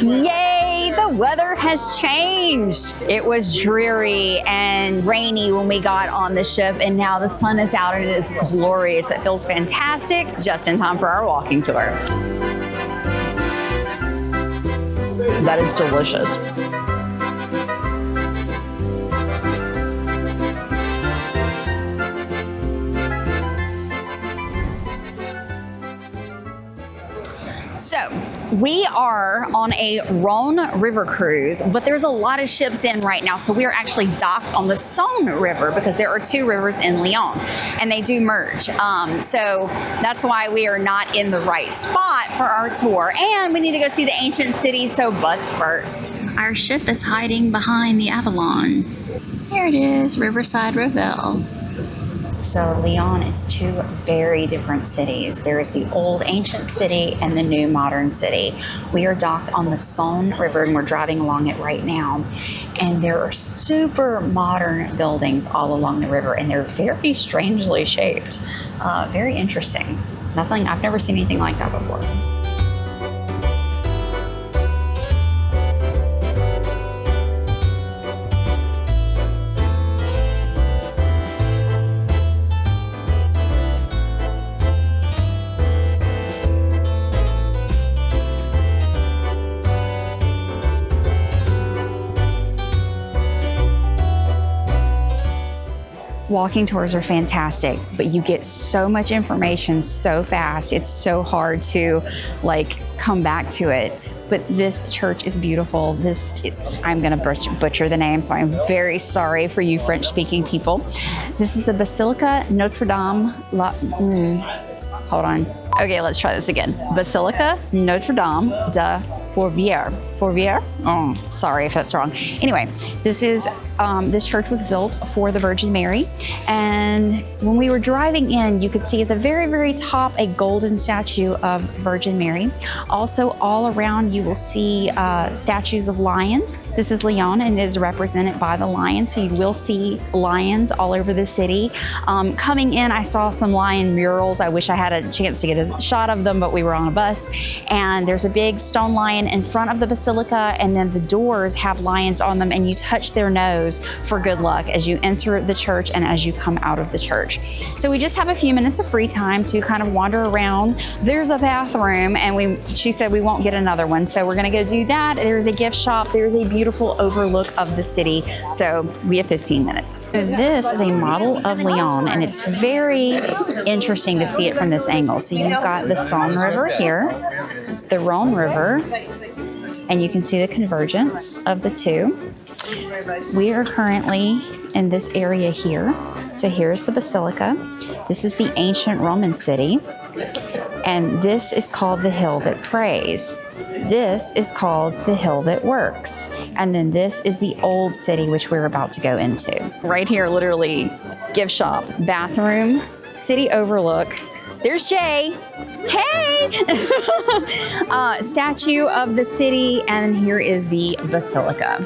Yay, the weather has changed. It was dreary and rainy when we got on the ship, and now the sun is out and it is glorious. It feels fantastic, just in time for our walking tour. That is delicious. So we are on a Rhône River cruise, but there's a lot of ships in right now. So we are actually docked on the Saône River because there are two rivers in Lyon and they do merge. So that's why we are not in the right spot for our tour. And we need to go see the ancient city, so bus first. Our ship is hiding behind the Avalon. Here it is, Riverside Revel. So Lyon is two very different cities. There is the old ancient city and the new modern city. We are docked on the Saône River and we're driving along it right now. And there are super modern buildings all along the river and they're very strangely shaped. Very interesting. I've never seen anything like that before. Walking tours are fantastic, but you get so much information so fast. It's so hard to come back to it. But this church is beautiful. I'm gonna butcher the name, so I'm very sorry for you French-speaking people. This is the Basilique Notre-Dame hold on. Okay, let's try this again. Basilique Notre-Dame de Fourvière. Fourvière? Oh, sorry if that's wrong. Anyway, this church was built for the Virgin Mary. And when we were driving in, you could see at the very, very top a golden statue of Virgin Mary. Also, all around you will see statues of lions. This is Lyon and it is represented by the lion. So you will see lions all over the city. Coming in, I saw some lion murals. I wish I had a chance to get a shot of them, but we were on a bus. And there's a big stone lion in front of the basilica, and then the doors have lions on them, and you touch their nose for good luck as you enter the church and as you come out of the church. So we just have a few minutes of free time to kind of wander around. There's a bathroom, and she said we won't get another one, so we're gonna go do that. There's a gift shop. There's a beautiful overlook of the city, so we have 15 minutes. This is a model of Lyon, and it's very interesting to see it from this angle. So you've got the Saône River here, the Rhône River, and you can see the convergence of the two. We are currently in this area here. So here's the Basilica. This is the ancient Roman city. And this is called the hill that prays. This is called the hill that works. And then this is the old city, which we're about to go into. Right here, literally, gift shop, bathroom, city overlook. There's Jay. Hey! Statue of the city, and here is the Basilica.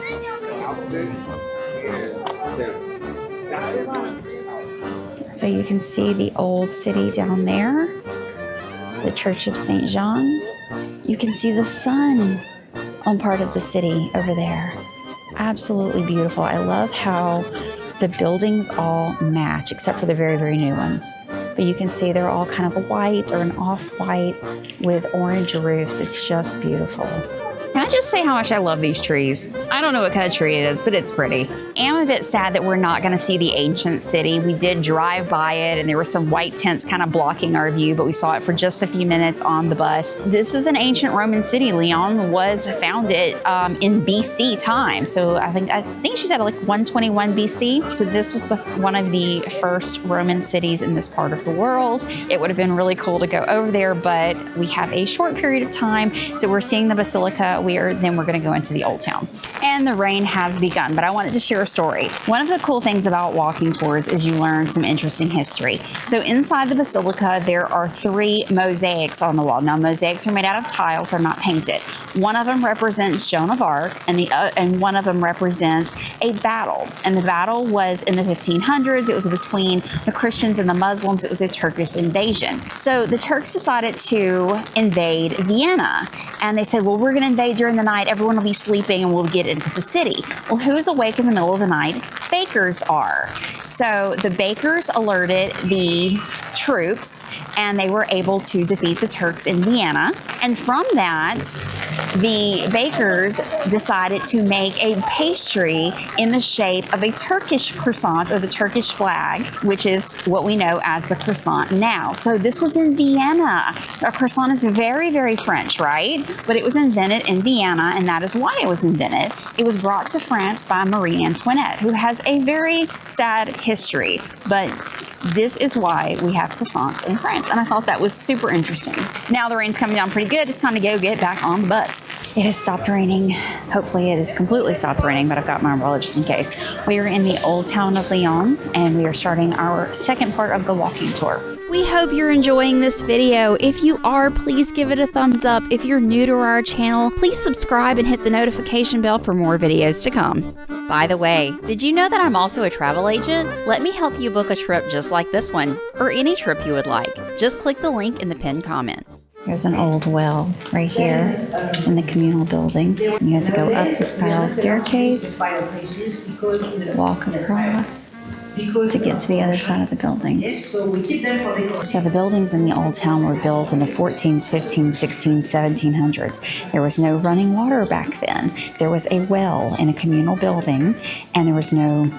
So you can see the old city down there, the Church of St. Jean. You can see the sun on part of the city over there. Absolutely beautiful. I love how the buildings all match, except for the very, very new ones. But you can see they're all kind of a white or an off-white with orange roofs. It's just beautiful. Can I just say how much I love these trees? I don't know what kind of tree it is, but it's pretty. I'm a bit sad that we're not gonna see the ancient city. We did drive by it and there were some white tents kind of blocking our view, but we saw it for just a few minutes on the bus. This is an ancient Roman city. Lyon was founded in BC time. So I think she said like 121 BC. So this was one of the first Roman cities in this part of the world. It would have been really cool to go over there, but we have a short period of time. So we're seeing the Basilica. Then we're going to go into the Old Town. And the rain has begun, but I wanted to share a story. One of the cool things about walking tours is you learn some interesting history. So inside the Basilica, there are 3 mosaics on the wall. Now, mosaics are made out of tiles, they're not painted. One of them represents Joan of Arc, and one of them represents a battle. And the battle was in the 1500s. It was between the Christians and the Muslims. It was a Turkish invasion. So the Turks decided to invade Vienna. And they said, well, we're going to invade during the night, everyone will be sleeping and we'll get into the city. Well, who's awake in the middle of the night? Bakers are. So the bakers alerted the troops and they were able to defeat the Turks in Vienna. And from that, the bakers decided to make a pastry in the shape of a Turkish croissant, or the Turkish flag, which is what we know as the croissant now. So this was in Vienna. A croissant is very, very French, right? But it was invented in Vienna, and that is why it was invented. It was brought to France by Marie Antoinette, who has a very sad history. But this is why we have croissants in France, and I thought that was super interesting. Now the rain's coming down pretty good. It's time to go get back on the bus. It has stopped raining. Hopefully it has completely stopped raining, but I've got my umbrella just in case. We are in the old town of Lyon, and we are starting our second part of the walking tour. We hope you're enjoying this video. If you are, please give it a thumbs up. If you're new to our channel, please subscribe and hit the notification bell for more videos to come. By the way, did you know that I'm also a travel agent? Let me help you book a trip just like this one, or any trip you would like. Just click the link in the pinned comment. There's an old well right here in the communal building. You have to go up the spiral staircase, walk across to get to the other side of the building. So the buildings in the old town were built in the 14s, 15s, 16s, 1700s. There was no running water back then. There was a well in a communal building, and there was no,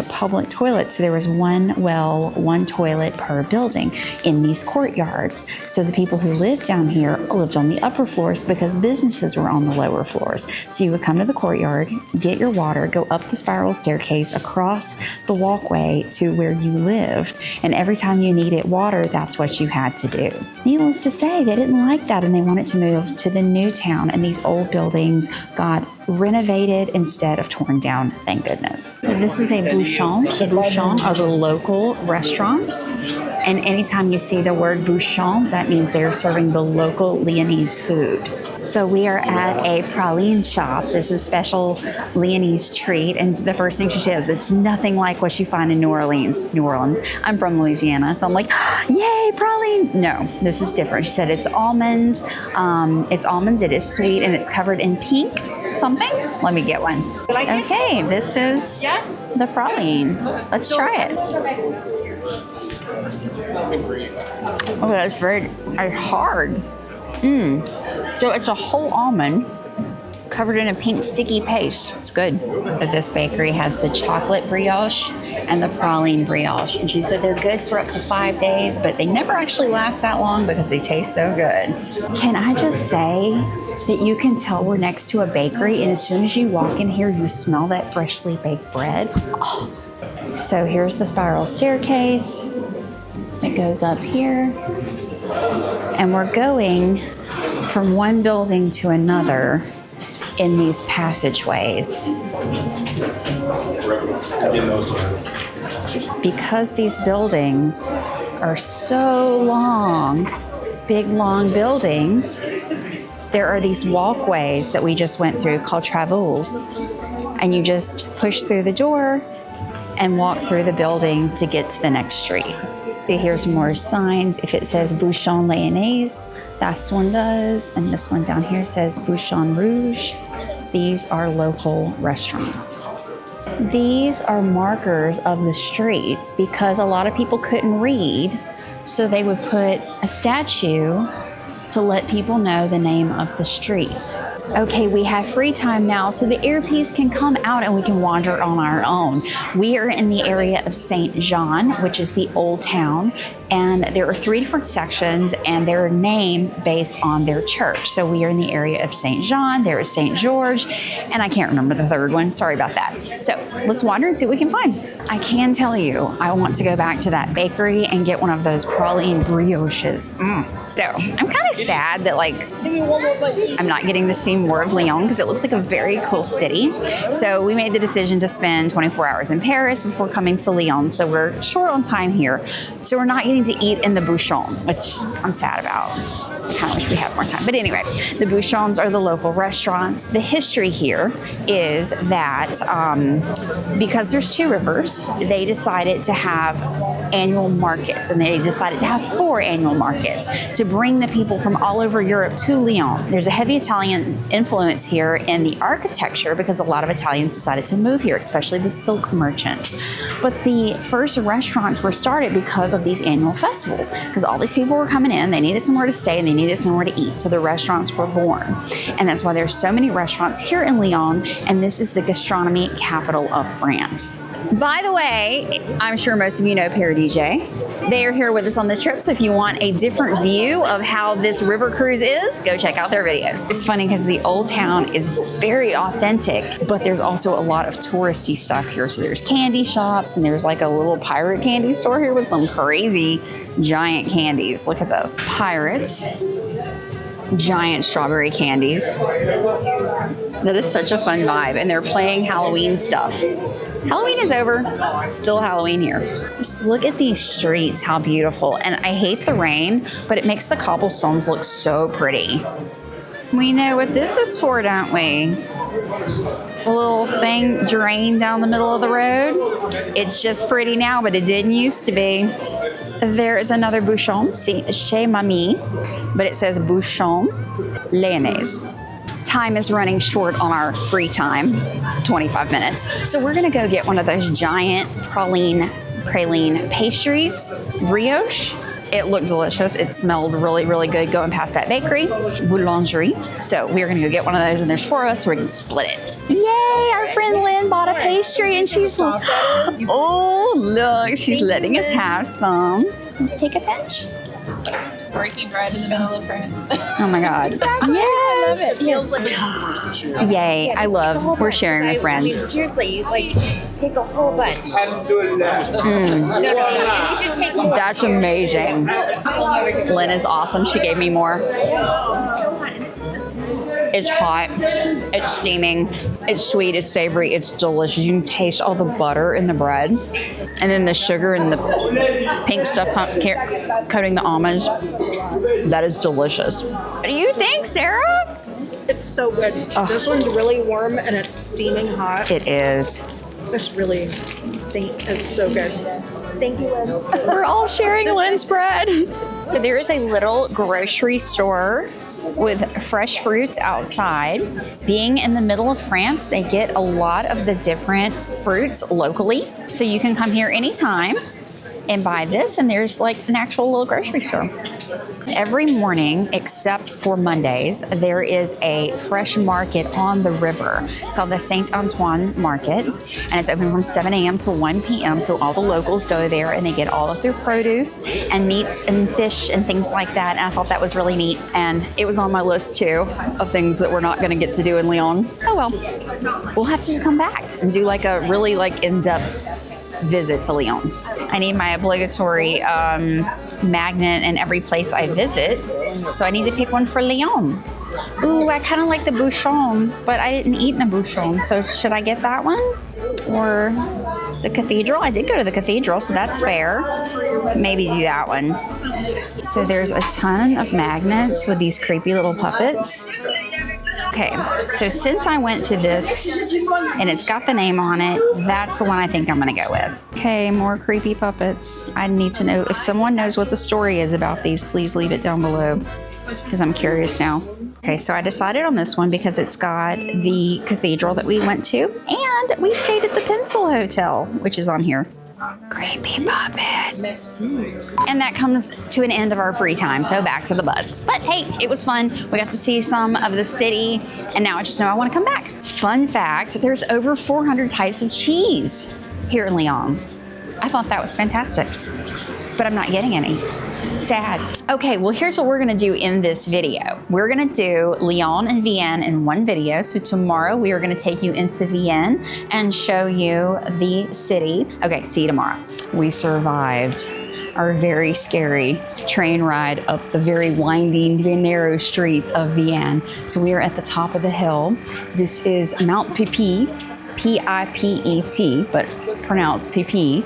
public toilets. So there was one well, one toilet per building in these courtyards. So the people who lived down here lived on the upper floors because businesses were on the lower floors. So you would come to the courtyard, get your water, go up the spiral staircase, across the walkway to where you lived, and every time you needed water, that's what you had to do. Needless to say, they didn't like that, and they wanted to move to the new town, and these old buildings got renovated instead of torn down, thank goodness. So this is a bouchon. The bouchon are the local restaurants, and anytime you see the word bouchon, that means they're serving the local Lyonese food. So we are at a praline shop. This is a special Lyonese treat, and the first thing she says, it's nothing like what you find in New Orleans. I'm from Louisiana, so I'm like, yay, praline. No, this is different. She said it's almond. It is sweet, and it's covered in pink something. Let me get one. Okay, this is the praline. Let's try it. Oh, that's very hard. So it's a whole almond covered in a pink sticky paste. It's good. But this bakery has the chocolate brioche and the praline brioche. And she said they're good for up to 5 days, but they never actually last that long because they taste so good. Can I just say that you can tell we're next to a bakery, and as soon as you walk in here, you smell that freshly baked bread. Oh. So here's the spiral staircase. It goes up here. And we're going from one building to another in these passageways. Because these buildings are so long, big long buildings, there are these walkways that we just went through called travels, and you just push through the door and walk through the building to get to the next street. Here's more signs. If it says Bouchon Lyonnaise, this one does, and this one down here says Bouchon Rouge. These are local restaurants. These are markers of the streets because a lot of people couldn't read, so they would put a statue to let people know the name of the street. Okay, we have free time now, so the earpiece can come out and we can wander on our own. We are in the area of Saint Jean, which is the old town, and there are 3 different sections, and they're named based on their church. So we are in the area of Saint Jean, there is Saint George, and I can't remember the third one, sorry about that. So let's wander and see what we can find. I can tell you, I want to go back to that bakery and get one of those praline brioches. So I'm kind of sad that I'm not getting to see more of Lyon because it looks like a very cool city. So we made the decision to spend 24 hours in Paris before coming to Lyon. So we're short on time here. So we're not getting to eat in the bouchon, which I'm sad about. I kind of wish we had more time. But anyway, the bouchons are the local restaurants. The history here is that because there's 2 rivers, they decided to have annual markets, and they decided to have 4 annual markets to bring the people from all over Europe to Lyon. There's a heavy Italian influence here in the architecture because a lot of Italians decided to move here, especially the silk merchants. But the first restaurants were started because of these annual festivals, because all these people were coming in, they needed somewhere to stay and they needed somewhere to eat. So the restaurants were born. And that's why there's so many restaurants here in Lyon, and this is the gastronomy capital of France. By the way, I'm sure most of you know Paradis. They are here with us on this trip, so if you want a different view of how this river cruise is, go check out their videos. It's funny because the old town is very authentic, but there's also a lot of touristy stuff here. So there's candy shops, and there's like a little pirate candy store here with some crazy giant candies. Look at this. Pirates. Giant strawberry candies. That is such a fun vibe, and they're playing Halloween stuff. Halloween is over, still Halloween here. Just look at these streets, how beautiful. And I hate the rain, but it makes the cobblestones look so pretty. We know what this is for, don't we? A little thing drained down the middle of the road. It's just pretty now, but it didn't used to be. There is another bouchon, chez Mamie, but it says bouchon lyonnaise. Time is running short on our free time, 25 minutes. So we're gonna go get one of those giant praline pastries, brioche. It looked delicious. It smelled really, really good going past that bakery, boulangerie. So we're gonna go get one of those, and there's 4 of us, so we can split it. Yay, our friend Lynn bought a pastry, and she's like, oh, look, she's letting us have some. Let's take a pinch. Just breaking bread in the middle of France. Oh my God. Exactly. Yes. I love it. It feels like Yay, I love, we're sharing with friends. Seriously, like, take a whole bunch. That's amazing. Lynn is awesome. She gave me more. It's hot, it's steaming, it's sweet, it's savory, it's delicious. You can taste all the butter in the bread, and then the sugar and the pink stuff coating the almonds. That is delicious. What do you think, Sarah? It's so good. This one's really warm and it's steaming hot. It is. It's really, it's so good. Thank you, Lynn. We're all sharing Lynn's bread. There is a little grocery store with fresh fruits outside. Being in the middle of France, they get a lot of the different fruits locally. So you can come here anytime and buy this, and there's like an actual little grocery store. Every morning, except for Mondays, there is a fresh market on the river. It's called the Saint Antoine Market, and it's open from 7 a.m. to 1 p.m. So all the locals go there and they get all of their produce and meats and fish and things like that. And I thought that was really neat. And it was on my list too of things that we're not going to get to do in Lyon. Oh well, we'll have to come back and do like a really like in-depth visit to Lyon. I need my obligatory magnet in every place I visit, so I need to pick one for Lyon. Ooh, I kind of like the bouchon, but I didn't eat in a bouchon, so should I get that one? Or the cathedral? I did go to the cathedral, so that's fair. Maybe do that one. So there's a ton of magnets with these creepy little puppets. Okay, so since I went to this and it's got the name on it, that's the one I think I'm gonna go with. Okay, more creepy puppets. I need to know, if someone knows what the story is about these, please leave it down below, because I'm curious now. Okay, so I decided on this one because it's got the cathedral that we went to, and we stayed at the Pencil Hotel, which is on here. Creepy puppets. And that comes to an end of our free time, so back to the bus. But hey, it was fun. We got to see some of the city, and now I just know I want to come back. Fun fact, there's over 400 types of cheese here in Lyon. I thought that was fantastic, but I'm not getting any. Sad. Okay, well here's what we're gonna do in this video. We're gonna do Lyon and Vienne in one video. So tomorrow we are gonna take you into Vienne and show you the city. Okay, see you tomorrow. We survived our very scary train ride up the very winding, very narrow streets of Vienne. So we are at the top of the hill. This is Mount Pipi. Pipet, but pronounced PP.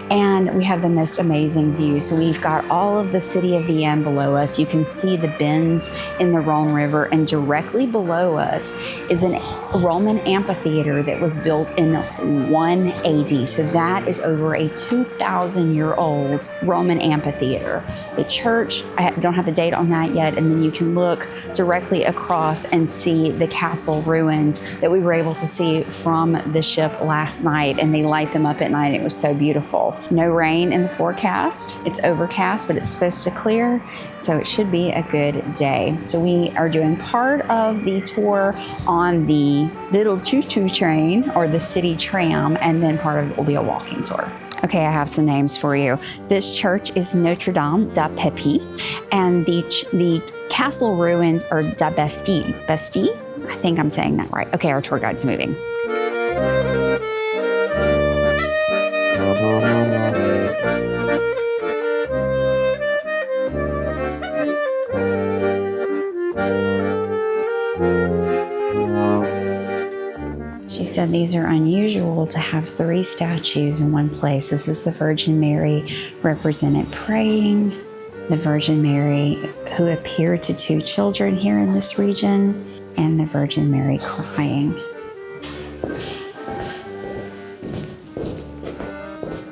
And we have the most amazing view. So we've got all of the city of Vienne below us. You can see the bends in the Rhône River, and directly below us is a Roman amphitheater that was built in 1 AD. So that is over a 2,000-year-old Roman amphitheater. The church, I don't have the date on that yet, and then you can look directly across and see the castle ruins that we were able to see from the ship last night, and they light them up at night. It was so beautiful. No rain in the forecast. It's overcast, but it's supposed to clear, so it should be a good day. So we are doing part of the tour on the little choo-choo train, or the city tram, and then part of it will be a walking tour. Okay, I have some names for you. This church is Notre-Dame de Pépi, and the castle ruins are de Bastille. Bastille? I think I'm saying that right. Okay, our tour guide's moving. She said these are unusual to have 3 statues in one place. This is the Virgin Mary represented praying, the Virgin Mary who appeared to 2 children here in this region, and the Virgin Mary crying.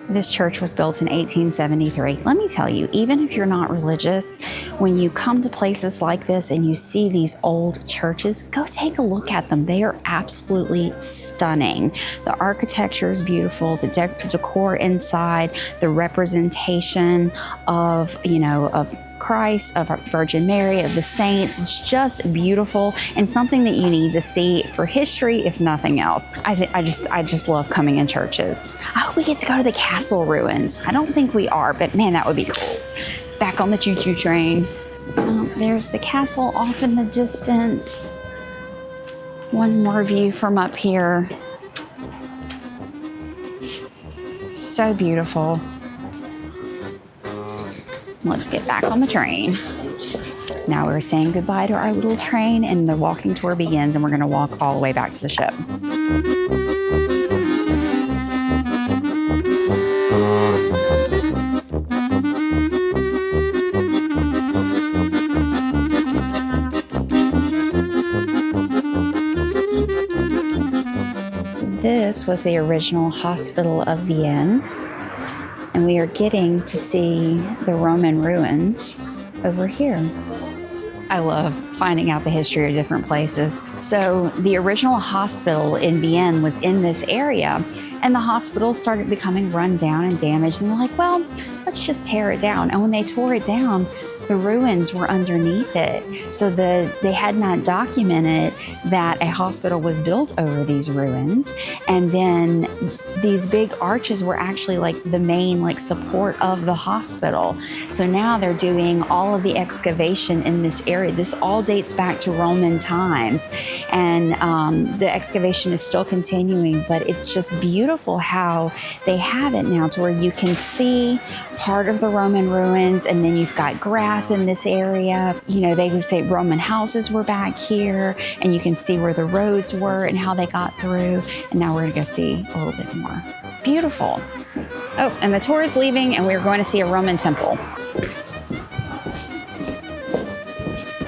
This church was built in 1873. Let me tell you, even if you're not religious, when you come to places like this and you see these old churches, go take a look at them. They are absolutely stunning. The architecture is beautiful, the decor inside, the representation of, of Christ, of Virgin Mary, of the saints. It's just beautiful, and something that you need to see for history, if nothing else. I just love coming in churches. I hope we get to go to the castle ruins. I don't think we are, but man, that would be cool. Back on the choo-choo train. There's the castle off in the distance. One more view from up here. So beautiful. Let's get back on the train. Now we're saying goodbye to our little train, and the walking tour begins, and we're going to walk all the way back to the ship. So this was the original hospital of Vienne. And we are getting to see the Roman ruins over here. I love finding out the history of different places. So the original hospital in Vienne was in this area, and the hospital started becoming run down and damaged, and they're like, well, let's just tear it down. And when they tore it down, the ruins were underneath it. So they had not documented that a hospital was built over these ruins. And then these big arches were actually like the main support of the hospital. So now they're doing all of the excavation in this area. This all dates back to Roman times. And the excavation is still continuing, but it's just beautiful how they have it now to where you can see part of the Roman ruins, and then you've got grass in this area. They would say Roman houses were back here, and you can see where the roads were and how they got through. And now we're gonna go see a little bit more. Beautiful. Oh, and the tour is leaving, and we're going to see a Roman temple.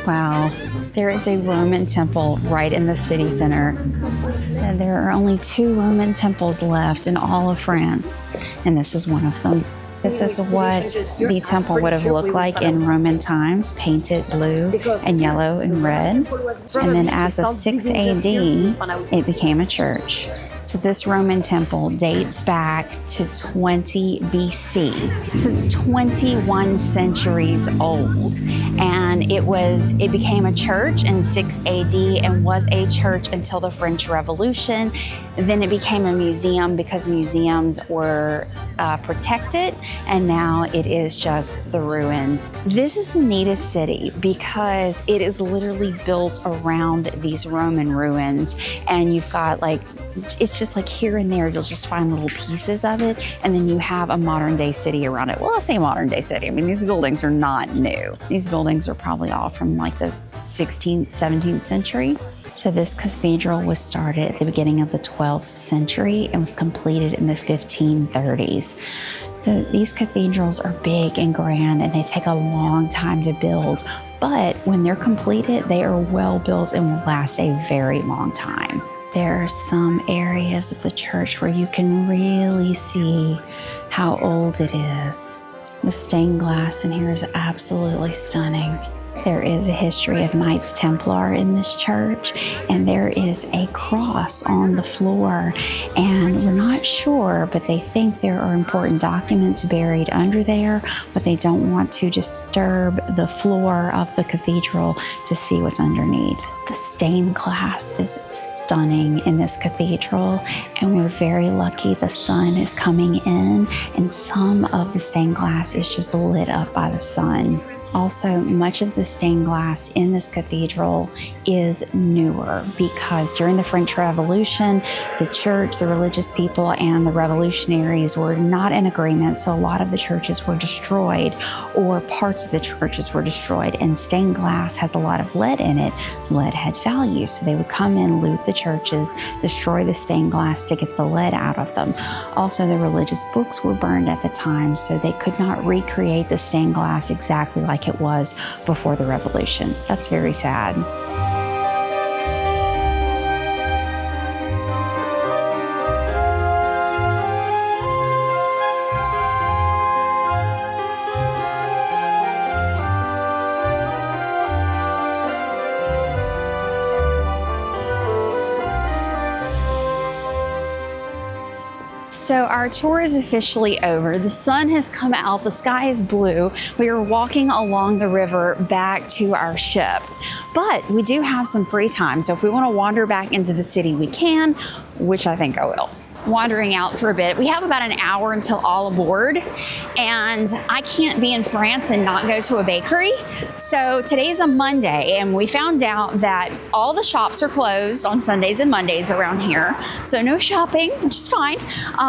Wow, there is a Roman temple right in the city center. So there are only 2 Roman temples left in all of France, and this is one of them. This is what the temple would have looked like in Roman times, painted blue and yellow and red. And then as of 6 AD, it became a church. So this Roman temple dates back to 20 BC. So it's 21 centuries old. And it became a church in 6 AD and was a church until the French Revolution. Then it became a museum because museums were protected, and now it is just the ruins. This is the neatest city because it is literally built around these Roman ruins, and you've got it's just here and there, you'll just find little pieces of it, and then you have a modern day city around it. Well, I say modern day city. I mean, these buildings are not new. These buildings are probably all from the 16th, 17th century. So this cathedral was started at the beginning of the 12th century and was completed in the 1530s. So these cathedrals are big and grand and they take a long time to build, but when they're completed, they are well built and will last a very long time. There are some areas of the church where you can really see how old it is. The stained glass in here is absolutely stunning. There is a history of Knights Templar in this church, and there is a cross on the floor, and we're not sure, but they think there are important documents buried under there, but they don't want to disturb the floor of the cathedral to see what's underneath. The stained glass is stunning in this cathedral, and we're very lucky the sun is coming in, and some of the stained glass is just lit up by the sun. Also, much of the stained glass in this cathedral is newer because during the French Revolution, the church, the religious people, and the revolutionaries were not in agreement, so a lot of the churches were destroyed or parts of the churches were destroyed, and stained glass has a lot of lead in it. Lead had value, so they would come in, loot the churches, destroy the stained glass to get the lead out of them. Also, the religious books were burned at the time, so they could not recreate the stained glass exactly like it was before the revolution. That's very sad. So our tour is officially over. The sun has come out, the sky is blue. We are walking along the river back to our ship. But we do have some free time, so if we want to wander back into the city, we can, which I think I will. Wandering out for a bit. We have about an hour until all aboard, and I can't be in France and not go to a bakery. So today's a Monday, and we found out that all the shops are closed on Sundays and Mondays around here. So no shopping, which is fine,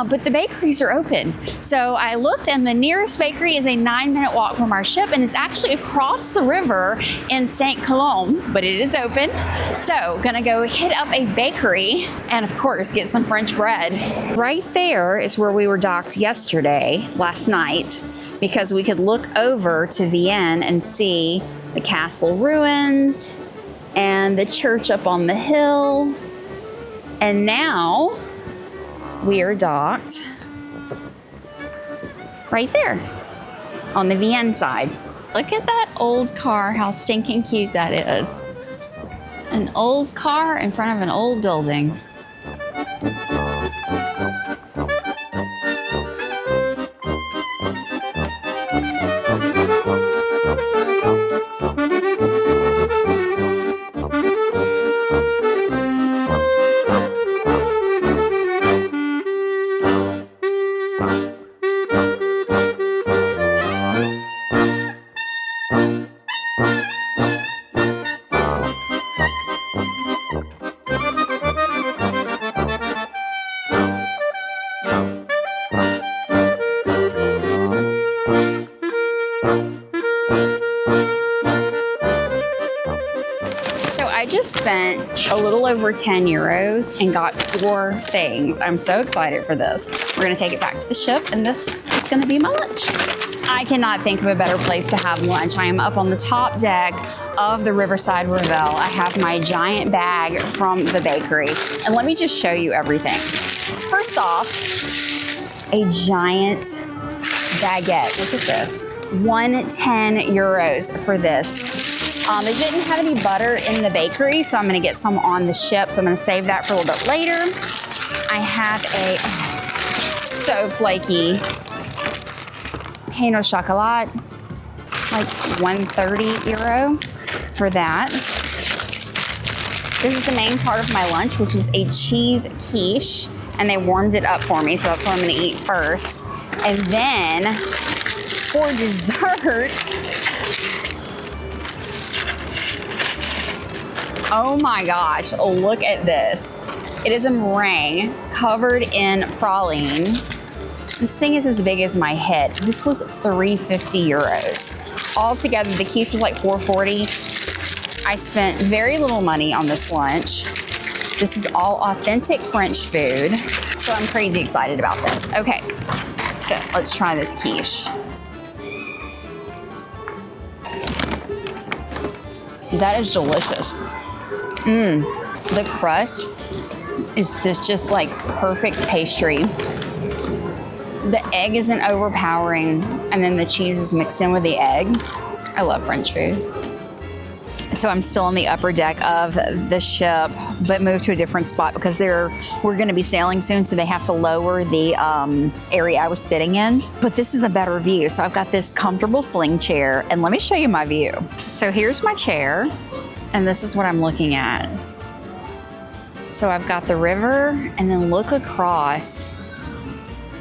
but the bakeries are open. So I looked, and the nearest bakery is a 9-minute walk from our ship, and it's actually across the river in St. Colombe, but it is open. So gonna go hit up a bakery and of course get some French bread. Right there is where we were docked yesterday, last night, because we could look over to Vienne and see the castle ruins and the church up on the hill. And now we are docked right there on the Vienne side. Look at that old car, how stinking cute that is. An old car in front of an old building. Spent a little over 10 euros and got 4 things. I'm so excited for this. We're gonna take it back to the ship, and this is gonna be my lunch. I cannot think of a better place to have lunch. I am up on the top deck of the Riverside Revel. I have my giant bag from the bakery, and let me just show you everything. First off, a giant baguette. Look at this. 110 euros for this. They didn't have any butter in the bakery, so I'm gonna get some on the ship, so I'm gonna save that for a little bit later. I have a so flaky pain au chocolat, like 130 euro for that. This is the main part of my lunch, which is a cheese quiche, and they warmed it up for me, so that's what I'm gonna eat first. And then for dessert, oh my gosh, look at this. It is a meringue covered in praline. This thing is as big as my head. This was 350 euros. Altogether, the quiche was like 440. I spent very little money on this lunch. This is all authentic French food, so I'm crazy excited about this. Okay, so let's try this quiche. That is delicious. The crust is just like perfect pastry. The egg isn't overpowering, and then the cheese is mixed in with the egg. I love French food. So I'm still on the upper deck of the ship, but moved to a different spot because we're going to be sailing soon, so they have to lower the area I was sitting in. But this is a better view, so I've got this comfortable sling chair, and let me show you my view. So here's my chair, and this is what I'm looking at. So I've got the river, and then look across,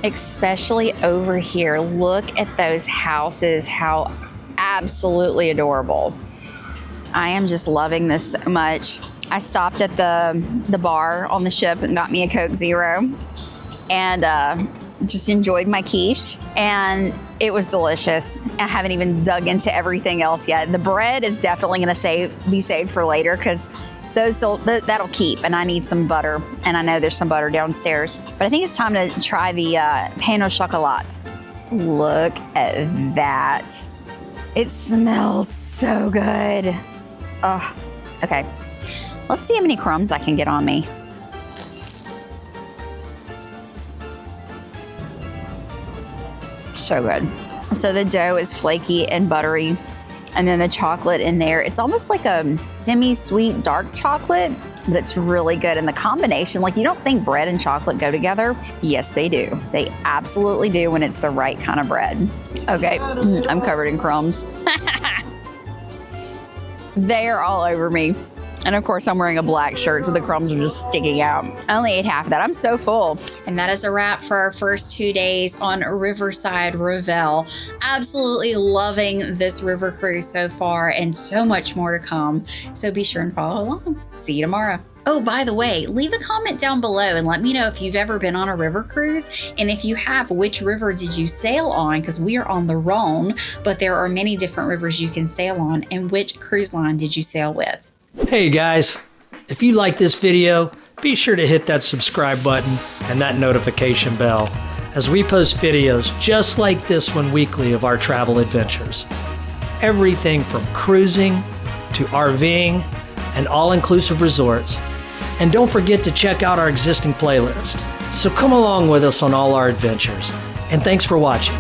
especially over here. Look at those houses, how absolutely adorable. I am just loving this so much. I stopped at the bar on the ship and got me a Coke Zero, and just enjoyed my quiche, and it was delicious. I haven't even dug into everything else yet. The bread is definitely going to be saved for later because that'll keep, and I need some butter, and I know there's some butter downstairs. But I think it's time to try the pain au chocolat. Look at that. It smells so good. Oh, okay. Let's see how many crumbs I can get on me. So good. So the dough is flaky and buttery, and then the chocolate in there, it's almost like a semi-sweet dark chocolate, but it's really good. And the combination, like, you don't think bread and chocolate go together. Yes, they do. They absolutely do when it's the right kind of bread. Okay, I'm covered in crumbs. They are all over me. And of course, I'm wearing a black shirt, so the crumbs are just sticking out. I only ate half of that. I'm so full. And that is a wrap for our first 2 days on Riverside Revel. Absolutely loving this river cruise so far, and so much more to come. So be sure and follow along. See you tomorrow. Oh, by the way, leave a comment down below and let me know if you've ever been on a river cruise. And if you have, which river did you sail on? Because we are on the Rhône, but there are many different rivers you can sail on. And which cruise line did you sail with? Hey guys, if you like this video, be sure to hit that subscribe button and that notification bell, as we post videos just like this one weekly of our travel adventures. Everything from cruising to RVing and all-inclusive resorts. And don't forget to check out our existing playlist. So come along with us on all our adventures. And thanks for watching.